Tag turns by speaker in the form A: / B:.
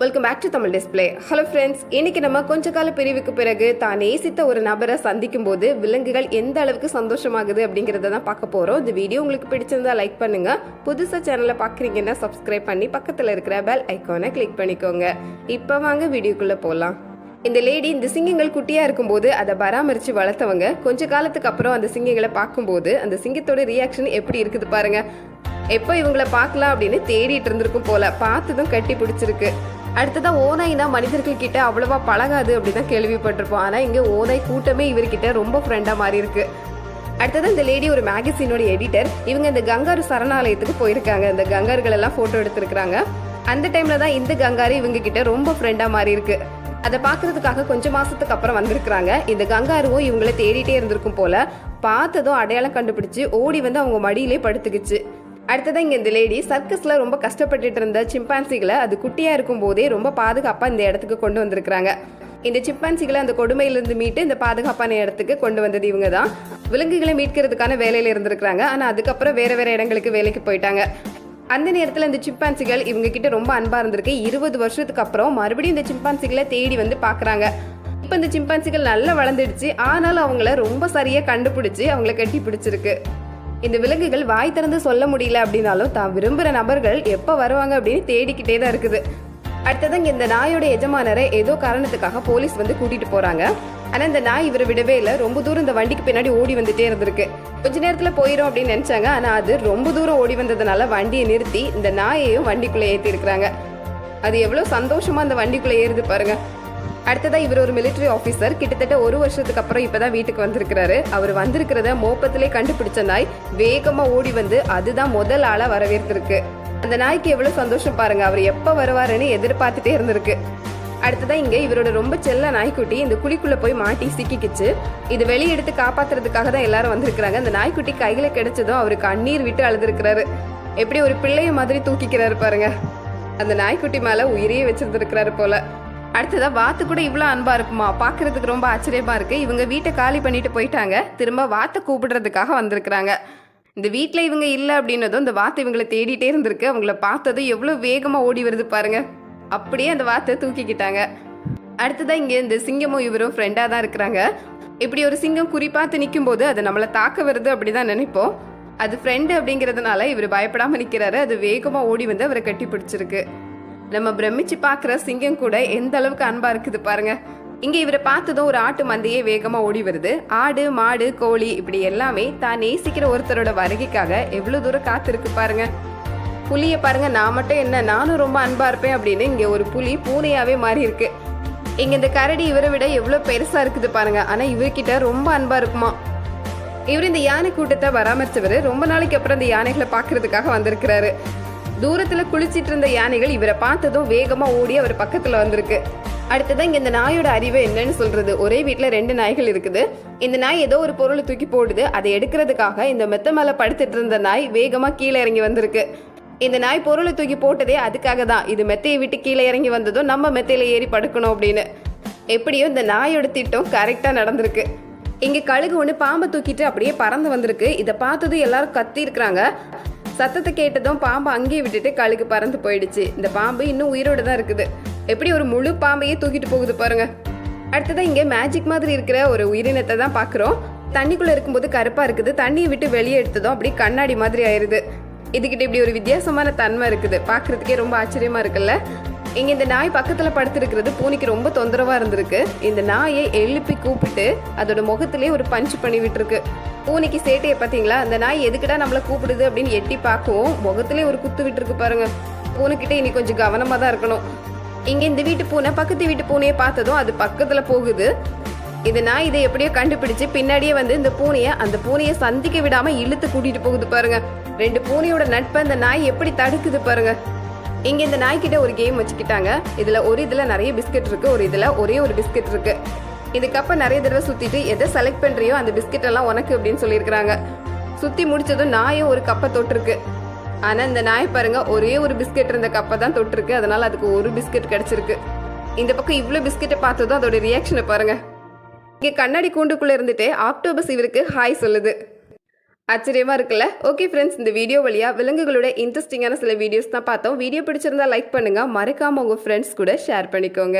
A: Welcome back to Tamil display. Hello friends, இன்னைக்கு நம்ம கொஞ்ச கால பிரிவுக்கு பிறகு தான் நேசித்த ஒரு நபரை சந்திக்கும் போது விலங்குகள் எந்த அளவுக்கு சந்தோஷமாகுது அப்படிங்கறத தான் பார்க்க போறோம். இந்த வீடியோ உங்களுக்கு பிடிச்சிருந்தா லைக் பண்ணுங்க. புதுசா சேனலை பாக்குறீங்கன்னா சப்ஸ்கிரைப் பண்ணி பக்கத்துல இருக்கிற பெல் ஐகானை கிளிக் பண்ணிக்கோங்க. இப்ப வாங்க வீடியோக்குள்ள போலாம். இந்த லேடி இந்த சிங்கங்கள் குட்டியா இருக்கும்போது அதை பராமரிச்சு வளர்த்தவங்க கொஞ்ச காலத்துக்கு அப்புறம் அந்த சிங்கங்களை பார்க்கும்போது அந்த சிங்கத்தோட ரியாக்ஷன் எப்படி இருக்குது பாருங்க. எப்போ இவங்களை பார்க்கலாம் அப்படின்னு தேடிட்டு இருந்திருக்கும் போல, பார்த்ததும் கட்டி பிடிச்சிருக்கு. அடுத்ததா ஓநாய்னா மனிதர்கள் கிட்ட அவ்வளவா பழகாது அப்படிதான் கேள்விப்பட்டிருப்போம். ஆனா இங்க ஓநாய் கூட்டமே இவர்கிட்ட ரொம்ப ஃப்ரெண்டா மாறி இருக்கு. அடுத்தது இந்த லேடி ஒரு மேகசினோட எடிட்டர். இவங்க இந்த கங்காரு சரணாலயத்துக்கு போயிருக்காங்க. இந்த கங்கார்கள் எல்லாம் போட்டோ எடுத்திருக்காங்க. அந்த டைம்ல தான் இந்த கங்காரு இவங்க கிட்ட ரொம்ப ஃப்ரெண்டா மாறி இருக்கு. அதை பாக்குறதுக்காக கொஞ்சம் மாசத்துக்கு அப்புறம் வந்திருக்காங்க. இந்த கங்காருவும் இவங்களை தேடிட்டே இருந்திருக்கும் போல, பார்த்ததும் அடையாளம் கண்டுபிடிச்சு ஓடி வந்து அவங்க மடியிலே படுத்துக்குச்சு. அடுத்ததான் இங்க இந்த லேடி சர்க்கஸ்ல ரொம்ப கஷ்டப்பட்டுட்டு இருந்த சிம்பான்சிகளை அது குட்டியா இருக்கும் போதே ரொம்ப பாதுகாப்பா இந்த இடத்துக்கு கொண்டு வந்திருக்காங்க. இந்த சிம்பான்சிகளை அந்த கொடுமையிலிருந்து மீட்டு இந்த பாதுகாப்பான இடத்துக்கு கொண்டு வந்தது இவங்க தான். விலங்குகளை மீட்கிறதுக்கான வேலையில இருந்திருக்காங்க. ஆனா அதுக்கப்புறம் வேற வேற இடங்களுக்கு வேலைக்கு போயிட்டாங்க. அந்த நேரத்துல இந்த சிம்பான்சிகள் இவங்க கிட்ட ரொம்ப அன்பா இருந்திருக்கு. 20 வருஷத்துக்கு அப்புறம் மறுபடியும் இந்த சிம்பான்சிகளை தேடி வந்து பாக்குறாங்க. இப்ப இந்த சிம்பான்சிகள் நல்லா வளர்ந்துடுச்சு. ஆனாலும் அவங்கள ரொம்ப சரியா கண்டுபிடிச்சு அவங்கள கட்டி பிடிச்சிருக்கு. இந்த விலங்குகள் வாய் திறந்து சொல்ல முடியல அப்படின்னாலும் தான் விரும்புகிற நபர்கள் எப்போ வருவாங்க அப்படின்னு தேடிக்கிட்டே தான் இருக்குது. அடுத்ததான் இந்த நாயோட எஜமானரை ஏதோ காரணத்துக்காக போலீஸ் வந்து கூட்டிட்டு போறாங்க. ஆனா இந்த நாய் இவரை விடவே இல்லை. ரொம்ப தூரம் இந்த வண்டிக்கு பின்னாடி ஓடி வந்துட்டே இருந்திருக்கு. கொஞ்ச நேரத்துல போயிடும் அப்படின்னு நினைச்சாங்க. ஆனா அது ரொம்ப தூரம் ஓடி வந்ததுனால வண்டியை நிறுத்தி இந்த நாயையும் வண்டிக்குள்ள ஏத்தி இருக்கிறாங்க. அது எவ்வளவு சந்தோஷமா அந்த வண்டிக்குள்ள ஏறுது பாருங்க. அடுத்ததா இவர் ஒரு மிலிட்டரி ஆபீசர். கிட்டத்தட்ட 1 வருஷத்துக்கு அப்புறம் இப்பதான் வீட்டுக்கு வந்திருக்கிறாரு. அவர் வந்திருக்கிறத மோப்பத்திலே கண்டுபிடிச்ச நாய் வேகமா ஓடி வந்து அதுதான் முதல் ஆளா வரவேற்றிருக்கு. அந்த நாய்க்கு எவ்வளவு சந்தோஷம் பாருங்க. அவர் எப்ப வருவாருன்னு எதிர்பார்த்துட்டே இருந்திருக்கு. அடுத்ததான் இங்க இவரோட ரொம்ப செல்ல நாய்க்குட்டி இந்த குழிக்குள்ள போய் மாட்டி சிக்கிக்குச்சு. இது வெளியே எடுத்து காப்பாத்துறதுக்காக தான் எல்லாரும் வந்திருக்கிறாங்க. அந்த நாய்க்குட்டி கையில கிடைச்சதும் அவருக்கு கண்ணீர் விட்டு அழுதுருக்கிறாரு. எப்படி ஒரு பிள்ளைய மாதிரி தூக்கிக்கிறாரு பாருங்க. அந்த நாய்க்குட்டி மேல உயிரையே வச்சிருந்திருக்கிறாரு போல. அடுத்ததா வாத்து கூட இவ்வளவு அன்பா இருக்குமா, பாக்குறதுக்கு ரொம்ப ஆச்சரியமா இருக்கு. இவங்க வீட்டை காலி பண்ணிட்டு போயிட்டாங்க. திரும்ப வாத்தை கூப்பிடுறதுக்காக வந்திருக்கிறாங்க. இந்த வீட்டுல இவங்க இல்ல அப்படின்னதும் இந்த வாத்து இவங்களை தேடிட்டே இருந்திருக்கு. அவங்கள பார்த்ததும் எவ்வளவு வேகமா ஓடி வருது பாருங்க. அப்படியே அந்த வாத்தை தூக்கிக்கிட்டாங்க. அடுத்ததான் இங்க இந்த சிங்கமும் இவரும் ஃப்ரெண்டா தான் இருக்கிறாங்க. இப்படி ஒரு சிங்கம் குறிப்பாத்து நிற்கும் போது அது நம்மளை தாக்க வருது அப்படிதான் நினைப்போம். அது ஃப்ரெண்டு அப்படிங்கறதுனால இவர் பயப்படாம நிக்கிறாரு. அது வேகமா ஓடி வந்து அவரை கட்டி பிடிச்சிருக்கு. நம்ம பிரமிச்சு பாக்குற சிங்கம் கூட எந்த அளவுக்கு அன்பா இருக்குது பாருங்க. இங்க இவரை பார்த்ததும் ஒரு ஆட்டு மந்தையே வேகமா ஓடி வருது. ஆடு மாடு கோழி இப்படி எல்லாமே தான் நேசிக்கிற ஒருத்தரோட வருகைக்காக எவ்வளவு தூரம் காத்திருக்கு பாருங்க. புலிய பாருங்க, நான் மட்டும் என்ன, நானும் ரொம்ப அன்பா இருப்பேன் அப்படின்னு இங்க ஒரு புலி பூனையாவே மாறி இருக்கு. இங்க இந்த கரடி இவரை விட எவ்வளவு பெருசா இருக்குது பாருங்க. ஆனா இவர்கிட்ட ரொம்ப அன்பா இருக்குமா. இவர் இந்த யானை கூட்டத்தை பராமரிச்சவரு. ரொம்ப நாளைக்கு அப்புறம் இந்த யானைகளை பாக்குறதுக்காக வந்திருக்கிறாரு. தூரத்துல குளிச்சிட்டு இருந்த யானைகள் இவரை பார்த்ததும் வேகமா ஓடி அவர் பக்கத்துல வந்திருக்கு. அடுத்ததான் இங்க இந்த நாயோட அறிவு என்னன்னு சொல்றது. ஒரே வீட்டுல 2 நாய்கள் இருக்குது. இந்த நாய் ஏதோ ஒரு பொருளை தூக்கி போடுது. அதை எடுக்கிறதுக்காக இந்த மெத்த மேல படுத்துட்டு இருந்த நாய் வேகமா கீழே இறங்கி வந்திருக்கு. இந்த நாய் பொருளை தூக்கி போட்டதே அதுக்காக தான். இது மெத்தையை விட்டு கீழே இறங்கி வந்ததும் நம்ம மெத்தையில ஏறி படுக்கணும் அப்படின்னு. எப்படியோ இந்த நாயோட திட்டம் கரெக்டா நடந்திருக்கு. இங்க கழுகு ஒண்ணு பாம்பை தூக்கிட்டு அப்படியே பறந்து வந்திருக்கு. இதை பார்த்ததும் எல்லாரும் கத்தி இருக்கிறாங்க. சத்தத்தை கேட்டதும் பாம்பு அங்கேயே விட்டுட்டு கழுகு பறந்து போயிடுச்சு. இந்த பாம்பு இன்னும் உயிரோட தான் இருக்குது. எப்படி ஒரு முழு பாம்பையே தூக்கிட்டு போகுது பாருங்க. அடுத்ததான் இங்க மேஜிக் மாதிரி இருக்கிற ஒரு உயிரினத்தை தான் பாக்குறோம். தண்ணிக்குள்ள இருக்கும்போது கருப்பா இருக்குது. தண்ணியை விட்டு வெளியே எடுத்ததும் அப்படி கண்ணாடி மாதிரி ஆயிருது. இதுகிட்ட இப்படி ஒரு வித்தியாசமான தன்மை இருக்குது. பாக்குறதுக்கே ரொம்ப ஆச்சரியமா இருக்குல்ல. இங்க இந்த நாய் பக்கத்துல படுத்திருக்கிறது பூனைக்கு ரொம்ப தொந்தரவா இருந்திருக்கு. இந்த நாயை எழுப்பி கூப்பிட்டு அதோட முகத்திலே ஒரு பஞ்சு பண்ணி விட்டுருக்கு. பூனைக்கு சேட்டையை பாத்தீங்களா. அந்த நாய் எதுக்குடா நம்மள கூப்பிடுது அப்படின்னு எட்டி பார்க்கவும் முகத்திலே ஒரு குத்து விட்டுருக்கு பாருங்க. பூனைக்கிட்ட இனி கொஞ்சம் கவனமா தான் இருக்கணும். இங்க இந்த வீட்டு பூனை பக்கத்து வீட்டு பூனையை பார்த்ததும் அது பக்கத்துல போகுது. இந்த நாய் இதை எப்படியோ கண்டுபிடிச்சு பின்னாடியே வந்து இந்த அந்த பூனையை சந்திக்க விடாம இழுத்து கூட்டிட்டு போகுது பாருங்க. 2 பூனையோட நட்பை இந்த நாய் எப்படி தடுக்குது பாருங்க. இங்க இந்த நாய்கிட்ட ஒரு கேம் வச்சுக்கிட்டாங்க. ஒரு இதுல நிறைய பிஸ்கட் இருக்கு, ஒரு இதுல ஒரே ஒரு பிஸ்கட் இருக்கு. இந்த கப்பை நிறைய தடவை சுத்திட்டு எதை செலக்ட் பண்றியோ அந்த பிஸ்கட் எல்லாம் உனக்கு அப்படின்னு சொல்லியிருக்கிறாங்க. சுத்தி முடிச்சதும் நாயும் ஒரு கப்பை தொட்டிருக்கு. ஆனா இந்த நாய் பாருங்க, ஒரே ஒரு பிஸ்கட் இருந்த கப்பை தான் தொட்டிருக்கு. அதனால அதுக்கு ஒரு பிஸ்கட் கிடைச்சிருக்கு. இந்த பக்கம் இவ்வளவு பிஸ்கெட்டை பார்த்ததும் அதோட ரியாக்ஷனை பாருங்க. இங்க கண்ணாடி கூண்டுக்குள்ள இருந்துட்டு ஆக்டோபஸ் இவருக்கு ஹாய் சொல்லுது. ஆச்சரியமா இருக்குல்ல? ஓகே ஃப்ரெண்ட்ஸ், இந்த வீடியோ வழியா விலங்குகளோட இன்ட்ரெஸ்டிங்கான சில வீடியோஸ் தான் பார்த்தோம். வீடியோ பிடிச்சிருந்தா லைக் பண்ணுங்க. மறக்காம உங்க ஃப்ரெண்ட்ஸ் கூட ஷேர் பண்ணிக்கோங்க.